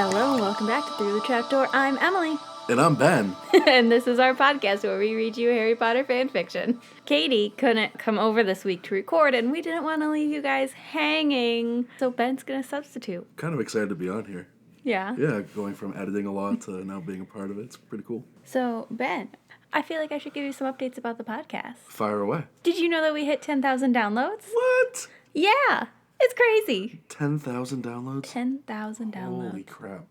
Hello and welcome back to Through the Trapdoor. I'm Emily. And I'm Ben. And this is our podcast where we read you Harry Potter fan fiction. Katie couldn't come over this week to record, and we didn't want to leave you guys hanging, so Ben's going to substitute. Kind of excited to be on here. Yeah? Yeah, going from editing a lot to now being a part of it. It's pretty cool. So, Ben, I feel like I should give you some updates about the podcast. Fire away. Did you know that we hit 10,000 downloads? What? Yeah! It's crazy! 10,000 downloads? 10,000 downloads. Holy crap.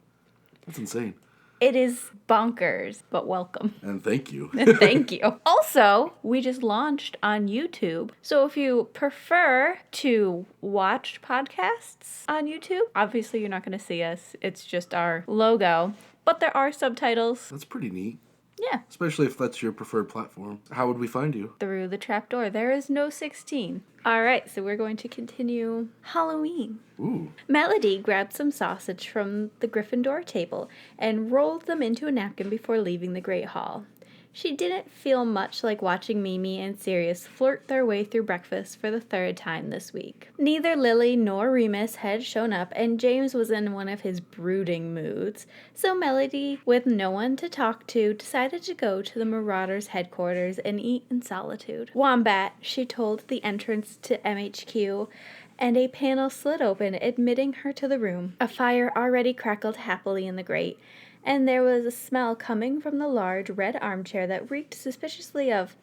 That's insane. It is bonkers, but welcome. And thank you. Thank you. Also, we just launched on YouTube. So if you prefer to watch podcasts on YouTube, obviously you're not going to see us. It's just our logo. But there are subtitles. That's pretty neat. Yeah. Especially if that's your preferred platform. How would we find you? Through the Trapdoor. There is no 16. All right, so we're going to continue Halloween. Ooh. Melody grabbed some sausage from the Gryffindor table and rolled them into a napkin before leaving the Great Hall. She didn't feel much like watching Mimi and Sirius flirt their way through breakfast for the third time this week. Neither Lily nor Remus had shown up, and James was in one of his brooding moods, so Melody, with no one to talk to, decided to go to the Marauders' headquarters and eat in solitude. Wombat, she told the entrance to MHQ, and a panel slid open, admitting her to the room. A fire already crackled happily in the grate, and there was a smell coming from the large red armchair that reeked suspiciously of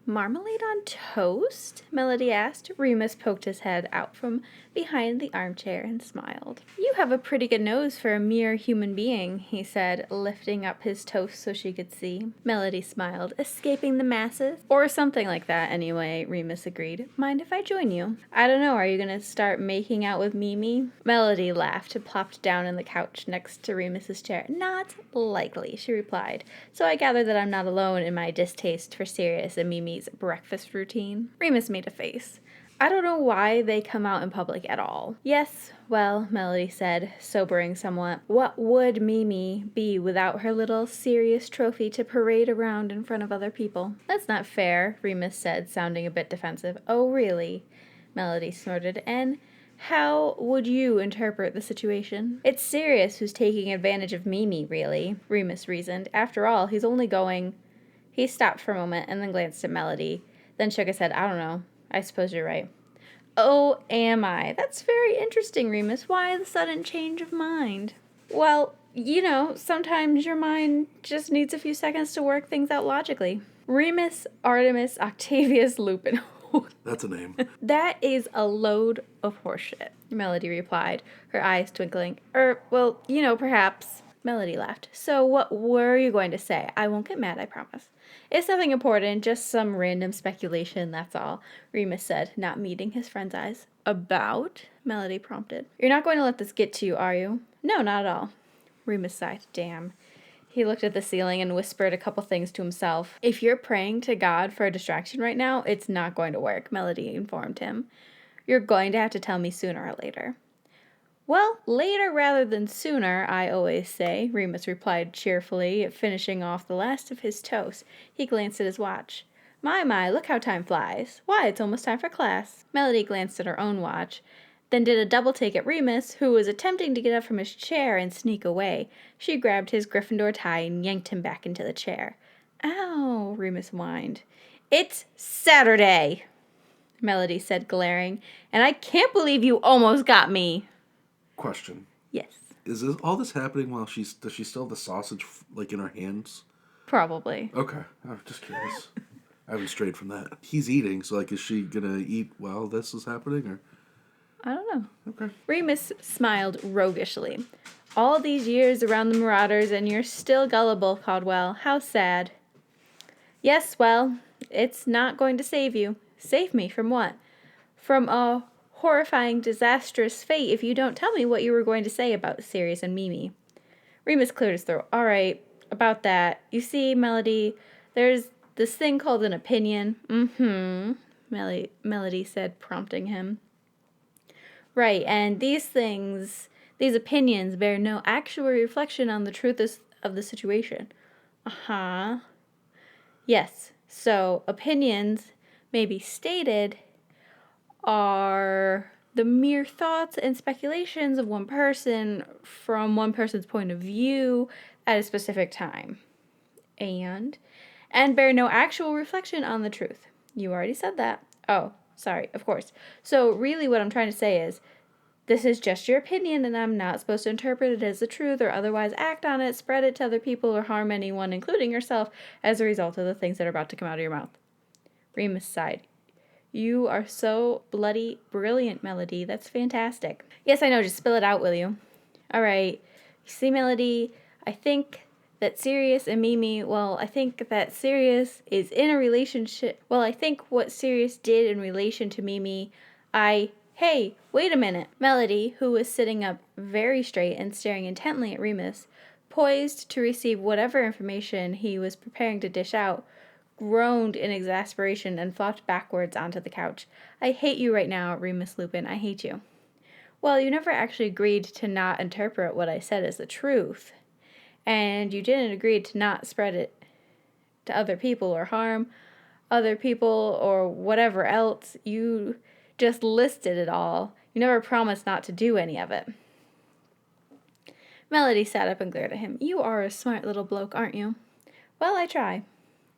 marmalade on toast? Melody asked. Remus poked his head out from behind the armchair and smiled. You have a pretty good nose for a mere human being, he said, lifting up his toast so she could see. Melody smiled, escaping the masses. Or something like that, anyway, Remus agreed. Mind if I join you? I don't know, are you gonna start making out with Mimi? Melody laughed and plopped down on the couch next to Remus's chair. Not likely, she replied. So I gather that I'm not alone in my distaste for Sirius and Mimi's breakfast routine. Remus made a face. I don't know why they come out in public at all. Yes, well, Melody said, sobering somewhat. What would Mimi be without her little Sirius trophy to parade around in front of other people? That's not fair, Remus said, sounding a bit defensive. Oh, really? Melody snorted. And how would you interpret the situation? It's Sirius who's taking advantage of Mimi, really, Remus reasoned. After all, he's only going... He stopped for a moment and then glanced at Melody, then shook his head. I don't know. I suppose you're right. Oh, am I? That's very interesting, Remus. Why the sudden change of mind? Well, you know, sometimes your mind just needs a few seconds to work things out logically. Remus Artemis Octavius Lupin. That's a name. That is a load of horseshit, Melody replied, her eyes twinkling. Well, you know, perhaps. Melody laughed. So what were you going to say? I won't get mad, I promise. It's nothing important, just some random speculation, that's all, Remus said, not meeting his friend's eyes. About? Melody prompted. You're not going to let this get to you, are you? No, not at all. Remus sighed. Damn. He looked at the ceiling and whispered a couple things to himself. If you're praying to God for a distraction right now, it's not going to work, Melody informed him. You're going to have to tell me sooner or later. Well, later rather than sooner, I always say, Remus replied cheerfully, finishing off the last of his toast. He glanced at his watch. My, look how time flies. Why, it's almost time for class. Melody glanced at her own watch, then did a double take at Remus, who was attempting to get up from his chair and sneak away. She grabbed his Gryffindor tie and yanked him back into the chair. Ow, Remus whined. It's Saturday, Melody said, glaring, and I can't believe you almost got me. Question. Yes. Is all this happening while does she still have the sausage, like, in her hands? Probably. Okay. I'm just curious. I haven't strayed from that. He's eating, so, like, is she gonna eat while this is happening, or? I don't know. Okay. Remus smiled roguishly. All these years around the Marauders, and you're still gullible, Caldwell. How sad. Yes, well, it's not going to save you. Save me from what? From a horrifying, disastrous fate if you don't tell me what you were going to say about Sirius and Mimi. Remus cleared his throat. All right, about that. You see, Melody, there's this thing called an opinion. Melody said, prompting him. Right, and these opinions bear no actual reflection on the truth of the situation. Uh-huh. Yes, so opinions may be stated are the mere thoughts and speculations of one person from one person's point of view at a specific time. And bear no actual reflection on the truth. You already said that. Oh, sorry, of course. So really what I'm trying to say is, this is just your opinion, and I'm not supposed to interpret it as the truth or otherwise act on it, spread it to other people, or harm anyone, including yourself, as a result of the things that are about to come out of your mouth. Remus sighed. You are so bloody brilliant, Melody. That's fantastic. Yes, I know. Just spill it out, will you? All right. You see, Melody, I think that Sirius and Mimi, I think that Sirius is in a relationship. I think what Sirius did in relation to Mimi, Hey, wait a minute. Melody, who was sitting up very straight and staring intently at Remus, poised to receive whatever information he was preparing to dish out, groaned in exasperation and flopped backwards onto the couch. I hate you right now, Remus Lupin. I hate you. Well, you never actually agreed to not interpret what I said as the truth. And you didn't agree to not spread it to other people or harm other people or whatever else. You just listed it all. You never promised not to do any of it. Melody sat up and glared at him. You are a smart little bloke, aren't you? Well, I try.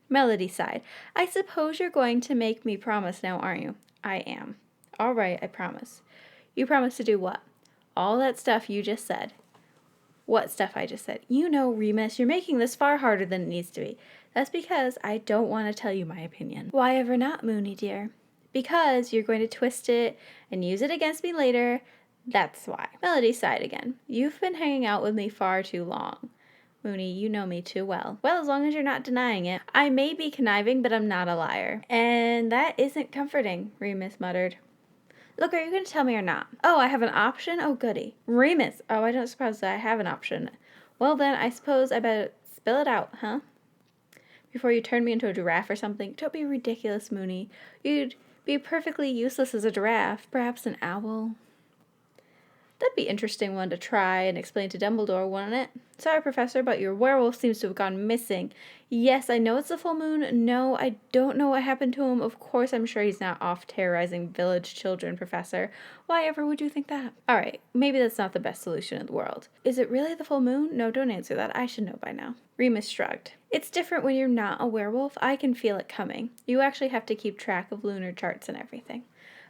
Melody sighed. I suppose you're going to make me promise now, aren't you? I am. All right, I promise. You promise to do what? All that stuff you just said. What stuff I just said? You know, Remus, you're making this far harder than it needs to be. That's because I don't want to tell you my opinion. Why ever not, Moony dear? Because you're going to twist it and use it against me later. That's why. Melody sighed again. You've been hanging out with me far too long. Moony, you know me too well. Well, as long as you're not denying it. I may be conniving, but I'm not a liar. And that isn't comforting, Remus muttered. Look, are you going to tell me or not? Oh, I have an option? Oh, goody. Remus! Oh, I don't suppose that I have an option. Well, then, I suppose I better spill it out, huh? Before you turn me into a giraffe or something. Don't be ridiculous, Moony. You'd be perfectly useless as a giraffe. Perhaps an owl. That'd be an interesting one to try and explain to Dumbledore, wouldn't it? Sorry, Professor, but your werewolf seems to have gone missing. Yes, I know it's the full moon. No, I don't know what happened to him. Of course, I'm sure he's not off terrorizing village children, Professor. Why ever would you think that? All right, maybe that's not the best solution in the world. Is it really the full moon? No, don't answer that. I should know by now. Remus shrugged. It's different when you're not a werewolf. I can feel it coming. You actually have to keep track of lunar charts and everything.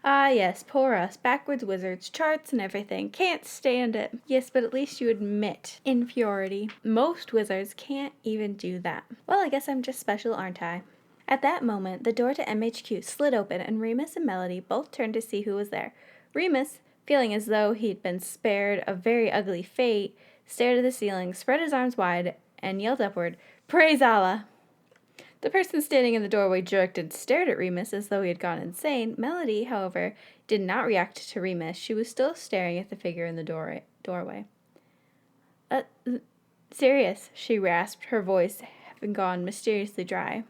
Ah, yes, poor us, backwards wizards, charts and everything. Can't stand it. Yes, but at least you admit inferiority. Most wizards can't even do that. Well, I guess I'm just special, aren't I? At that moment, the door to MHQ slid open, and Remus and Melody both turned to see who was there. Remus, feeling as though he'd been spared a very ugly fate, stared at the ceiling, spread his arms wide, and yelled upward, Praise Allah! The person standing in the doorway jerked and stared at Remus as though he had gone insane. Melody, however, did not react to Remus. She was still staring at the figure in the doorway. Sirius, she rasped, her voice having gone mysteriously dry.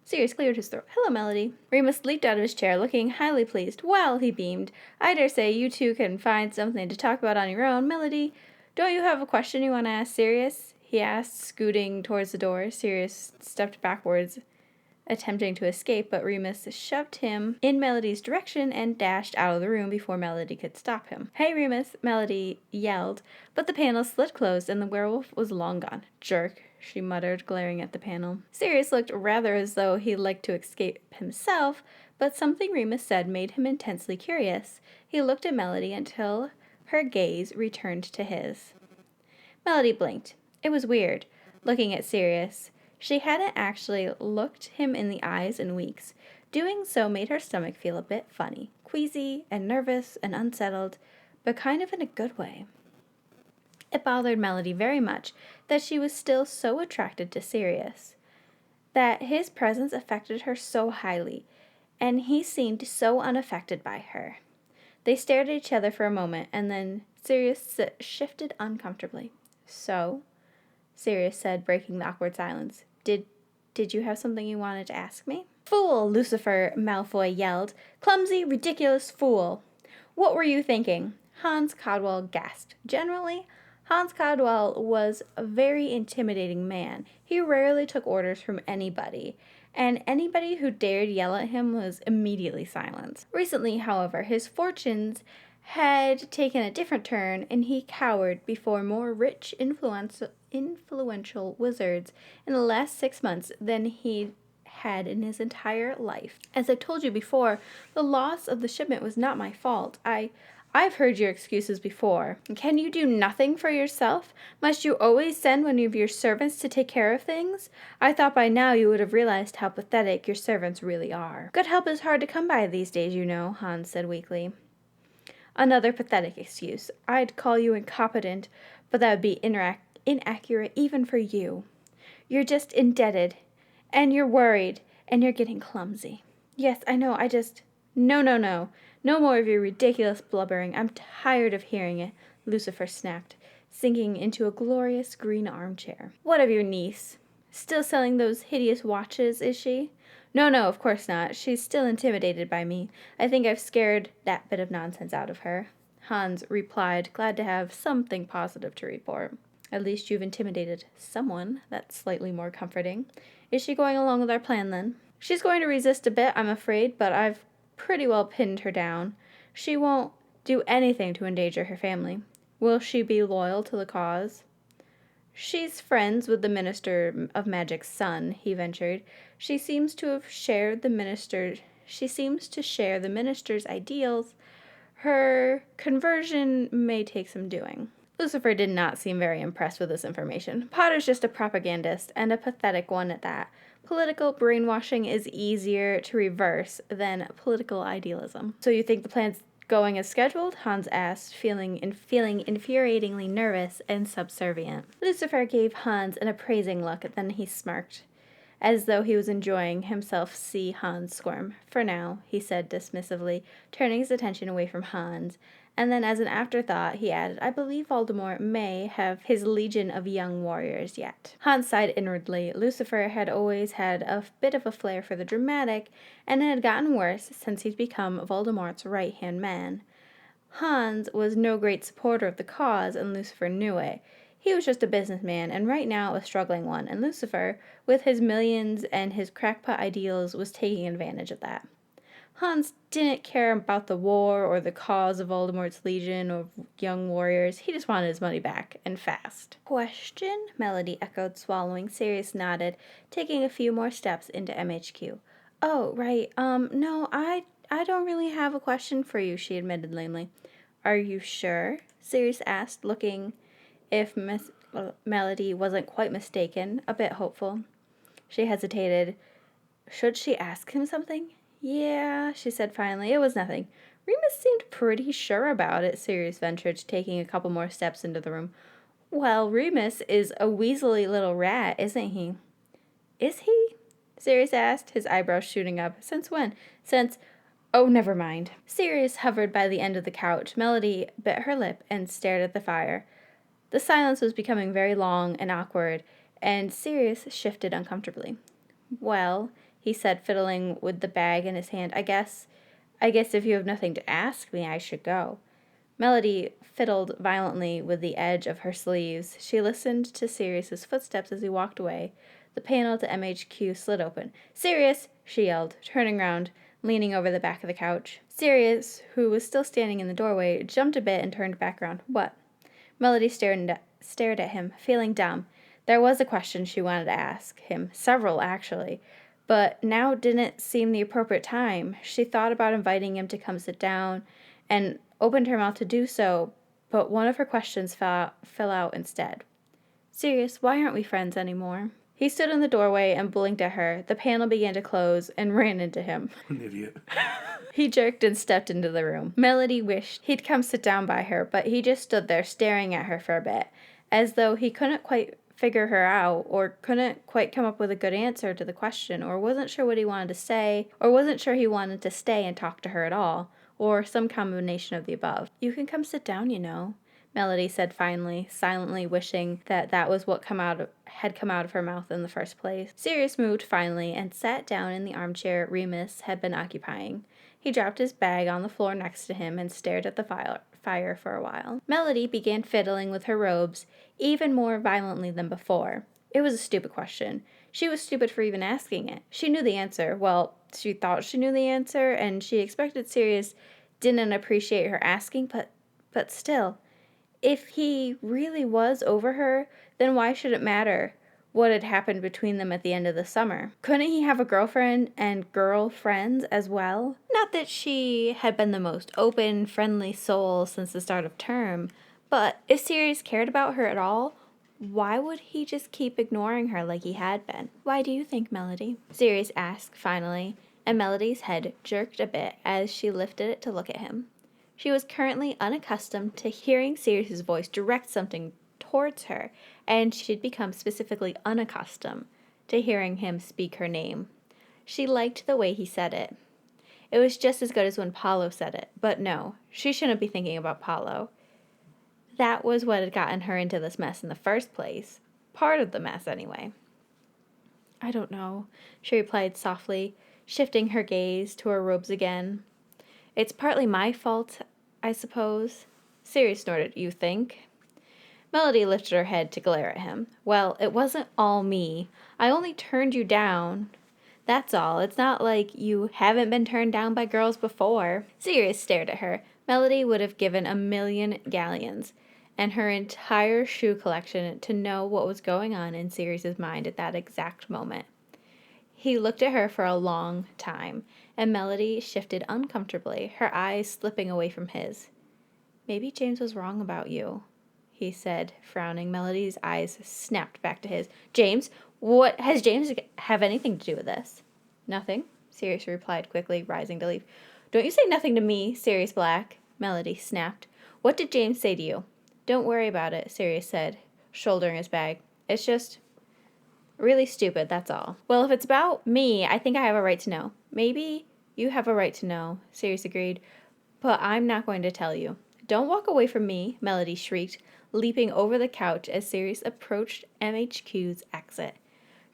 Sirius cleared his throat. Hello, Melody. Remus leaped out of his chair, looking highly pleased. Well, he beamed. I dare say you two can find something to talk about on your own. Melody, don't you have a question you want to ask Sirius? He asked, scooting towards the door. Sirius stepped backwards, attempting to escape, but Remus shoved him in Melody's direction and dashed out of the room before Melody could stop him. Hey, Remus, Melody yelled, but the panel slid closed and the werewolf was long gone. Jerk, she muttered, glaring at the panel. Sirius looked rather as though he'd like to escape himself, but something Remus said made him intensely curious. He looked at Melody until her gaze returned to his. Melody blinked. It was weird, looking at Sirius. She hadn't actually looked him in the eyes in weeks. Doing so made her stomach feel a bit funny, queasy and nervous and unsettled, but kind of in a good way. It bothered Melody very much that she was still so attracted to Sirius, that his presence affected her so highly, and he seemed so unaffected by her. They stared at each other for a moment, and then Sirius shifted uncomfortably. So? Sirius said, breaking the awkward silence. Did you have something you wanted to ask me? Fool! Lucifer, Malfoy yelled. Clumsy, ridiculous fool! What were you thinking? Hans Codwell gasped. Generally, Hans Codwell was a very intimidating man. He rarely took orders from anybody, and anybody who dared yell at him was immediately silenced. Recently, however, his fortunes had taken a different turn, and he cowered before more rich, influential wizards in the last 6 months than he had in his entire life. As I've told you before, the loss of the shipment was not my fault. I've heard your excuses before. Can you do nothing for yourself? Must you always send one of your servants to take care of things? I thought by now you would have realized how pathetic your servants really are. Good help is hard to come by these days, you know, Hans said weakly. Another pathetic excuse. I'd call you incompetent, but that would be inaccurate even for you. You're just indebted, and you're worried, and you're getting clumsy. Yes, I know, No, no, no. No more of your ridiculous blubbering. I'm tired of hearing it, Lucifer snapped, sinking into a glorious green armchair. What of your niece? Still selling those hideous watches, is she? No, no, of course not. She's still intimidated by me. I think I've scared that bit of nonsense out of her. Hans replied, glad to have something positive to report. At least you've intimidated someone. That's slightly more comforting. Is she going along with our plan, then? She's going to resist a bit, I'm afraid, but I've pretty well pinned her down. She won't do anything to endanger her family. Will she be loyal to the cause? She's friends with the Minister of Magic's son, he ventured. She seems to share the minister's ideals. Her conversion may take some doing. Lucifer did not seem very impressed with this information. Potter's just a propagandist, and a pathetic one at that. Political brainwashing is easier to reverse than political idealism. So you think the plan's going as scheduled? Hans asked, feeling infuriatingly nervous and subservient. Lucifer gave Hans an appraising look, then he smirked, as though he was enjoying himself see Hans squirm. For now, he said dismissively, turning his attention away from Hans, and then as an afterthought, he added, I believe Voldemort may have his legion of young warriors yet. Hans sighed inwardly. Lucifer had always had a bit of a flair for the dramatic, and it had gotten worse since he'd become Voldemort's right-hand man. Hans was no great supporter of the cause, and Lucifer knew it. He was just a businessman, and right now a struggling one, and Lucifer, with his millions and his crackpot ideals, was taking advantage of that. Hans didn't care about the war or the cause of Voldemort's legion of young warriors. He just wanted his money back, and fast. Question? Melody echoed, swallowing. Sirius nodded, taking a few more steps into MHQ. Oh, right. No, I don't really have a question for you, she admitted lamely. Are you sure? Sirius asked, looking, if Miss Melody wasn't quite mistaken, a bit hopeful. She hesitated. Should she ask him something? Yeah, she said finally. It was nothing. Remus seemed pretty sure about it, Sirius ventured, taking a couple more steps into the room. Well, Remus is a weaselly little rat, isn't he? Is he? Sirius asked, his eyebrows shooting up. Since when? Since... Oh, never mind. Sirius hovered by the end of the couch. Melody bit her lip and stared at the fire. The silence was becoming very long and awkward, and Sirius shifted uncomfortably. Well, he said, fiddling with the bag in his hand, I guess if you have nothing to ask me, I should go. Melody fiddled violently with the edge of her sleeves. She listened to Sirius's footsteps as he walked away. The panel to MHQ slid open. Sirius! She yelled, turning round, leaning over the back of the couch. Sirius, who was still standing in the doorway, jumped a bit and turned back round. What? Melody stared at him, feeling dumb. There was a question she wanted to ask him, several actually, but now didn't seem the appropriate time. She thought about inviting him to come sit down and opened her mouth to do so, but one of her questions fell out instead. Sirius, why aren't we friends anymore? He stood in the doorway and blinked at her. The panel began to close and ran into him. An idiot. He jerked and stepped into the room. Melody wished he'd come sit down by her, but he just stood there staring at her for a bit, as though he couldn't quite figure her out, or couldn't quite come up with a good answer to the question, or wasn't sure what he wanted to say, or wasn't sure he wanted to stay and talk to her at all, or some combination of the above. You can come sit down, you know, Melody said finally, silently wishing that was what had come out of her mouth in the first place. Sirius moved finally and sat down in the armchair Remus had been occupying. He dropped his bag on the floor next to him and stared at the fire for a while. Melody began fiddling with her robes even more violently than before. It was a stupid question. She was stupid for even asking it. She knew the answer. Well, she thought she knew the answer, and she expected Sirius didn't appreciate her asking, but still, if he really was over her, then why should it matter what had happened between them at the end of the summer? Couldn't he have a girlfriend and girlfriends as well? Not that she had been the most open, friendly soul since the start of term, but if Sirius cared about her at all, why would he just keep ignoring her like he had been? Why do you think, Melody? Sirius asked finally, and Melody's head jerked a bit as she lifted it to look at him. She was currently unaccustomed to hearing Sirius's voice direct something towards her, and she'd become specifically unaccustomed to hearing him speak her name. She liked the way he said it. It was just as good as when Paulo said it, but no, she shouldn't be thinking about Paulo. That was what had gotten her into this mess in the first place. Part of the mess, anyway. I don't know, she replied softly, shifting her gaze to her robes again. It's partly my fault, I suppose. Sirius snorted. You think? Melody lifted her head to glare at him. Well, it wasn't all me. I only turned you down. That's all. It's not like you haven't been turned down by girls before. Sirius stared at her. Melody would have given a million galleons and her entire shoe collection to know what was going on in Sirius's mind at that exact moment. He looked at her for a long time, and Melody shifted uncomfortably, her eyes slipping away from his. Maybe James was wrong about you, he said, frowning. Melody's eyes snapped back to his. James? What has James have anything to do with this? Nothing, Sirius replied quickly, rising to leave. Don't you say nothing to me, Sirius Black, Melody snapped. What did James say to you? Don't worry about it, Sirius said, shouldering his bag. It's just really stupid, that's all. Well, if it's about me, I think I have a right to know. Maybe you have a right to know, Sirius agreed, but I'm not going to tell you. Don't walk away from me, Melody shrieked, leaping over the couch as Sirius approached MHQ's exit.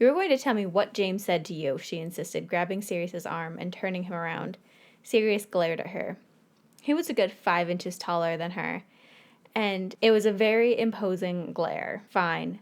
You're going to tell me what James said to you, she insisted, grabbing Sirius's arm and turning him around. Sirius glared at her. He was a good 5 inches taller than her, and it was a very imposing glare. Fine,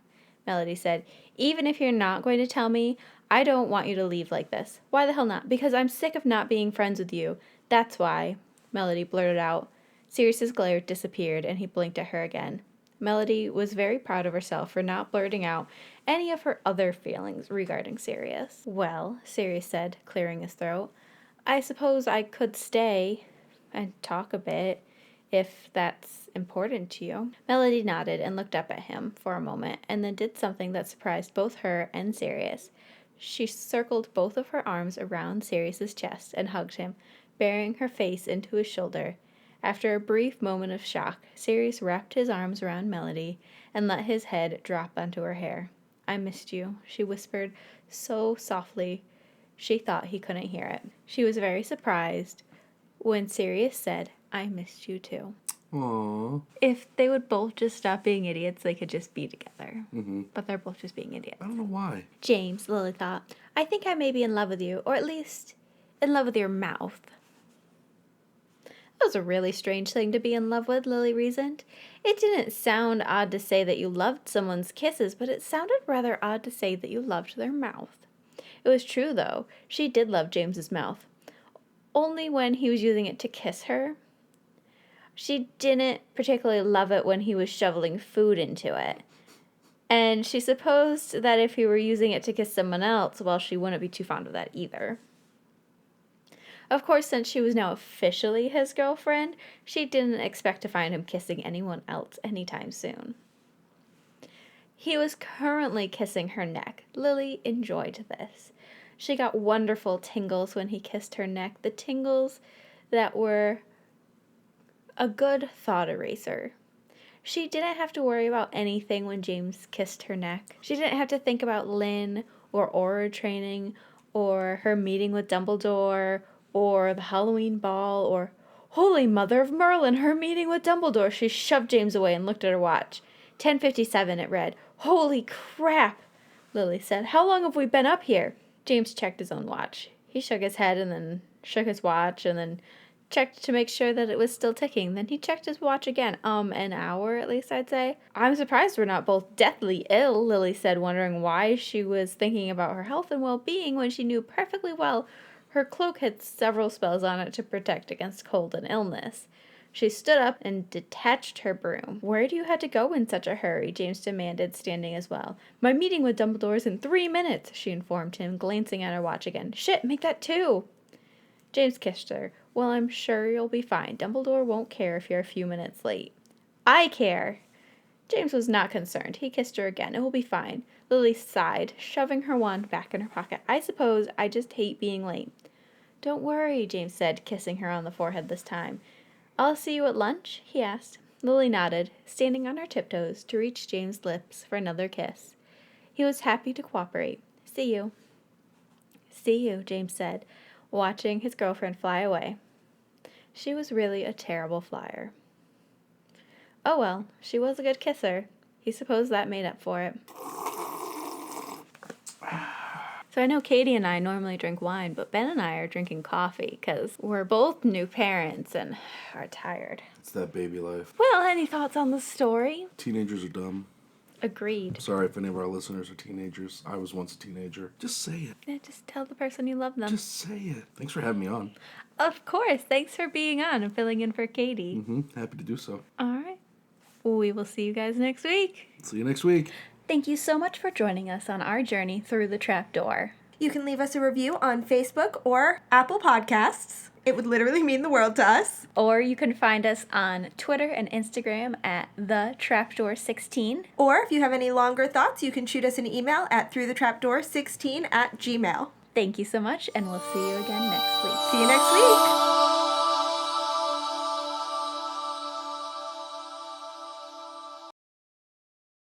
Melody said. Even if you're not going to tell me, I don't want you to leave like this. Why the hell not? Because I'm sick of not being friends with you. That's why, Melody blurted out. Sirius's glare disappeared, and he blinked at her again. Melody was very proud of herself for not blurting out any of her other feelings regarding Sirius. Well, Sirius said, clearing his throat, I suppose I could stay and talk a bit, if that's important to you. Melody nodded and looked up at him for a moment, and then did something that surprised both her and Sirius. She circled both of her arms around Sirius's chest and hugged him, burying her face into his shoulder. After a brief moment of shock, Sirius wrapped his arms around Melody and let his head drop onto her hair. I missed you, she whispered so softly she thought he couldn't hear it. She was very surprised when Sirius said, I missed you too. Aww. If they would both just stop being idiots, they could just be together. Mm-hmm. But they're both just being idiots. I don't know why. James, Lily thought, I think I may be in love with you, or at least in love with your mouth. That was a really strange thing to be in love with, Lily reasoned. It didn't sound odd to say that you loved someone's kisses, but it sounded rather odd to say that you loved their mouth. It was true, though. She did love James's mouth. Only when he was using it to kiss her. She didn't particularly love it when he was shoveling food into it. And she supposed that if he were using it to kiss someone else, well, she wouldn't be too fond of that either. Of course, since she was now officially his girlfriend, she didn't expect to find him kissing anyone else anytime soon. He was currently kissing her neck. Lily enjoyed this. She got wonderful tingles when he kissed her neck, the tingles that were a good thought eraser. She didn't have to worry about anything when James kissed her neck. She didn't have to think about Lynn or Aura training or her meeting with Dumbledore or the Halloween ball or, Holy Mother of Merlin, her meeting with Dumbledore. She shoved James away and looked at her watch. 10:57 it read. Holy crap, Lily said. How long have we been up here? James checked his own watch. He shook his head and then shook his watch and then checked to make sure that it was still ticking. Then he checked his watch again. An hour at least, I'd say. I'm surprised we're not both deathly ill, Lily said, wondering why she was thinking about her health and well-being when she knew perfectly well her cloak had several spells on it to protect against cold and illness. She stood up and detached her broom. Where do you have to go in such a hurry? James demanded, standing as well. My meeting with Dumbledore's in 3 minutes, she informed him, glancing at her watch again. Shit, make that 2. James kissed her. Well, I'm sure you'll be fine. Dumbledore won't care if you're a few minutes late. I care. James was not concerned. He kissed her again. It will be fine. Lily sighed, shoving her wand back in her pocket. I suppose I just hate being late. Don't worry, James said, kissing her on the forehead this time. I'll see you at lunch? He asked. Lily nodded, standing on her tiptoes to reach James' lips for another kiss. He was happy to cooperate. See you. See you, James said, watching his girlfriend fly away. She was really a terrible flyer. Oh well, she was a good kisser. He supposed that made up for it. So I know Katie and I normally drink wine, but Ben and I are drinking coffee because we're both new parents and are tired. It's that baby life. Well, any thoughts on the story? Teenagers are dumb. Agreed. Sorry if any of our listeners are teenagers. I was once a teenager. Just say it. Yeah, just tell the person you love them. Just say it. Thanks for having me on. Of course. Thanks for being on and filling in for Katie. Happy to do so. All right. We will see you guys next week. See you next week. Thank you so much for joining us on our journey through the trapdoor. You can leave us a review on Facebook or Apple Podcasts. It would literally mean the world to us. Or you can find us on Twitter and Instagram at TheTrapdoor16. Or if you have any longer thoughts, you can shoot us an email at throughthetrapdoor16@gmail.com. Thank you so much, and we'll see you again next week. See you next week.